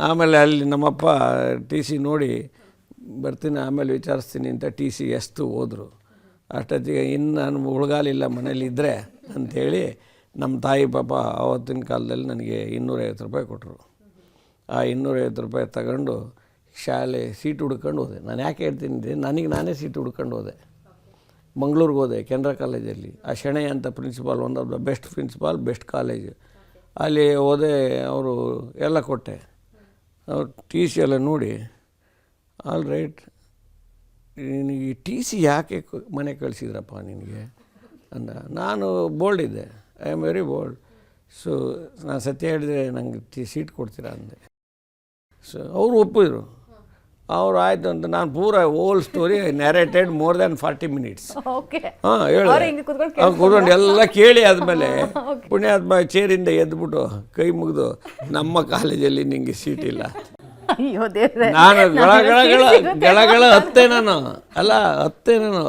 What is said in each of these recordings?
ಆಮೇಲೆ ಅಲ್ಲಿ ನಮ್ಮಪ್ಪ ಟಿ ಸಿ ನೋಡಿ ಬರ್ತೀನಿ ಆಮೇಲೆ ವಿಚಾರಿಸ್ತೀನಿ ಅಂತ ಟಿ ಸಿ ಎಷ್ಟು ಹೋದರು. ಅಷ್ಟೊತ್ತಿಗೆ ಇನ್ನು ನಾನು ಉಳ್ಗಾಲಿಲ್ಲ ಮನೇಲಿದ್ದರೆ ಅಂಥೇಳಿ ನಮ್ಮ ತಾಯಿ ಪಾಪ ಆವತ್ತಿನ ಕಾಲದಲ್ಲಿ ನನಗೆ 250 ರೂಪಾಯಿ ಕೊಟ್ಟರು. ಆ 250 ರೂಪಾಯಿ ತಗೊಂಡು ಶಾಲೆ ಸೀಟ್ ಹುಡ್ಕೊಂಡು ಹೋದೆ. ನಾನು ಯಾಕೆ ಹೇಳ್ತೀನಿ, ನನಗೆ ನಾನೇ ಸೀಟ್ ಹುಡ್ಕೊಂಡು ಹೋದೆ. ಮಂಗಳೂರಿಗೆ ಹೋದೆ, ಕೆನರಾ ಕಾಲೇಜಲ್ಲಿ. ಆ ಶೆಣೈ ಅಂತ principal, one of the best principal, best college. ಅಲ್ಲಿ ಹೋದೆ, ಅವರು ಎಲ್ಲ ಕೊಟ್ಟೆ. ಅವ್ರು ಟಿ ಸಿ ಎಲ್ಲ ನೋಡಿ, ಆಲ್ ರೈಟ್, ನಿನಗೆ ಟಿ ಸಿ ಯಾಕೆ ಮನೆ ಕಳಿಸಿದ್ರಪ್ಪ ನಿನಗೆ ಅಂದ. ನಾನು ಬೋಲ್ಡ್ ಇದ್ದೆ, I am very bold. So ನಾನು ಸತ್ಯ ಹೇಳಿದ್ರೆ ನಂಗೆ ಸೀಟ್ ಕೊಡ್ತೀರಾ ಅಂದೆ. ಸೊ ಅವರು ಒಪ್ಪಿದ್ರು. ಅವರು ಆಯಿತು ಅಂತ ನಾನು ಪೂರ ಓಲ್ ಸ್ಟೋರಿ ನ್ಯಾರೇಟೆಡ್ ಮೋರ್ ದ್ಯಾನ್ 40 ಮಿನಿಟ್ಸ್. ಹಾಂ ಹೇಳಿದೆ. ಕೂತ್ಕೊಂಡು ಎಲ್ಲ ಕೇಳಿ ಆದಮೇಲೆ ಪುಣ್ಯಾತ್ಮ ಚೇರಿಂದ ಎದ್ಬಿಟ್ಟು ಕೈ ಮುಗಿದು, ನಮ್ಮ ಕಾಲೇಜಲ್ಲಿ ನಿಂಗೆ ಸೀಟ್ ಇಲ್ಲ. ನಾನು ಗಳ ಹತ್ತೆ ನಾನು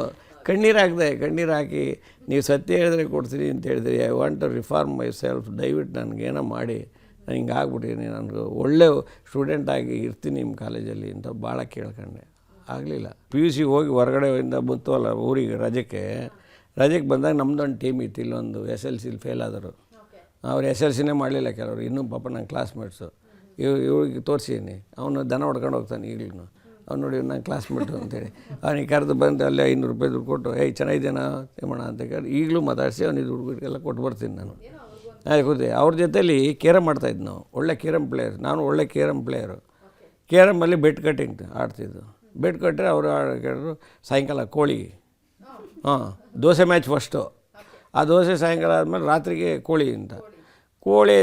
ಕಣ್ಣೀರು ಹಾಕಿ ನೀವು ಸತ್ಯ ಹೇಳಿದ್ರೆ ಕೊಡ್ತೀನಿ ಅಂತ ಹೇಳಿದ್ರಿ. I want to reform myself, ದಯವಿಟ್ಟು ನನಗೇನೋ ಮಾಡಿ, ನಾನು ಹಿಂಗೆ ಆಗ್ಬಿಟ್ಟಿದ್ದೀನಿ, ನನಗೆ ಒಳ್ಳೆ ಸ್ಟೂಡೆಂಟಾಗಿ ಇರ್ತೀನಿ ನಿಮ್ಮ ಕಾಲೇಜಲ್ಲಿ ಅಂತ ಭಾಳ ಕೇಳ್ಕೊಂಡೆ. ಆಗಲಿಲ್ಲ. PUC ಹೋಗಿ ಹೊರಗಡೆಯಿಂದ ಬಂತವಲ್ಲ ಊರಿಗೆ ರಜಕ್ಕೆ ಬಂದಾಗ ನಮ್ಮದೊಂದು ಟೀಮ್ ಇತ್ತು. ಇಲ್ಲೊಂದು SLC ಫೇಲ್ ಆದರು. ಅವ್ರು SLCನೇ ಮಾಡಲಿಲ್ಲ ಕೆಲವರು, ಇನ್ನೂ ಪಾಪ ನನ್ನ ಕ್ಲಾಸ್ಮೇಟ್ಸು. ಇವ್ರಿಗೆ ತೋರಿಸಿದ್ದೀನಿ, ಅವನು ದನ ಹೊಡ್ಕೊಂಡು ಹೋಗ್ತಾನೆ ಈಗಲೂ. ಅವ್ನು ನೋಡಿ ನಾನು ಕ್ಲಾಸ್ಮೇಟು ಅಂತೇಳಿ ಅವನಿಗೆ ಕರೆದು ಬಂದು ಅಲ್ಲೇ 500 ರೂಪಾಯಿ ದುಡ್ಡು ಕೊಟ್ಟು, ಚೆನ್ನಾಗಿದ್ದೇನಾ ತಿಮ್ಮಣ್ಣ ಅಂತ ಕೇಳಿ ಈಗಲೂ ಮಾತಾಡಿಸಿ ಅವನಿಗೆ ದುಡ್ಡುಗೆಲ್ಲ ಕೊಟ್ಟು ಬರ್ತೀನಿ ನಾನು. ಕೂತೆ ಅವ್ರ ಜೊತೆಲಿ ಕೇರಮ್ ಮಾಡ್ತಾಯಿದ್ದು ನಾವು. ಒಳ್ಳೆ ಕೇರಮ್ ಪ್ಲೇಯರ್, ನಾನು ಒಳ್ಳೆ ಕೇರಮ್ ಪ್ಲೇಯರು. ಕೇರಮಲ್ಲಿ ಬೆಟ್ ಕಟ್ಟಿಂಗ್ ಆಡ್ತಿದ್ದು. ಬೆಟ್ ಕಟ್ಟರೆ ಅವರು ಕೇಳಿದ್ರು ಸಾಯಂಕಾಲ ಕೋಳಿ, ದೋಸೆ ಮ್ಯಾಚ್ ಫಸ್ಟು. ಆ ದೋಸೆ ಸಾಯಂಕಾಲ ಆದಮೇಲೆ ರಾತ್ರಿಗೆ ಕೋಳಿ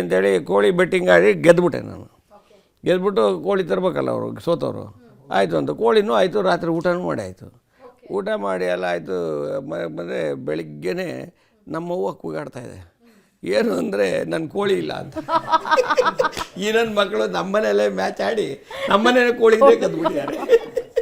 ಅಂತೇಳಿ ಕೋಳಿ ಬೆಟ್ಟಿಂಗ್ ಆಡಿ ಗೆದ್ದುಬಿಟ್ಟೆ ನಾನು. ಗೆದ್ಬಿಟ್ಟು ಕೋಳಿ ತರಬೇಕಲ್ಲ ಅವರು ಸೋತವರು. ಆಯಿತು ಅಂತ ಕೋಳಿನೂ ಆಯಿತು, ರಾತ್ರಿ ಊಟನೂ ಮಾಡಿ ಆಯಿತು. ಊಟ ಮಾಡಿ ಎಲ್ಲ ಆಯಿತು. ಬಂದರೆ ಬೆಳಿಗ್ಗೆನೇ ನಮ್ಮವ್ವ ಕೂಗಾಡ್ತಾಯಿದೆ, ಏನು ಅಂದರೆ ನನ್ನ ಕೋಳಿ ಇಲ್ಲ ಅಂತ. ಈ ನನ್ನ ಮಕ್ಕಳು ನಮ್ಮನೆಯಲ್ಲೇ ಮ್ಯಾಚ್ ಆಡಿ ನಮ್ಮನೇಲೆ ಕೋಳಿನೇ ಕದ್ಬಿಟ್ಟಿದ್ದಾರೆ.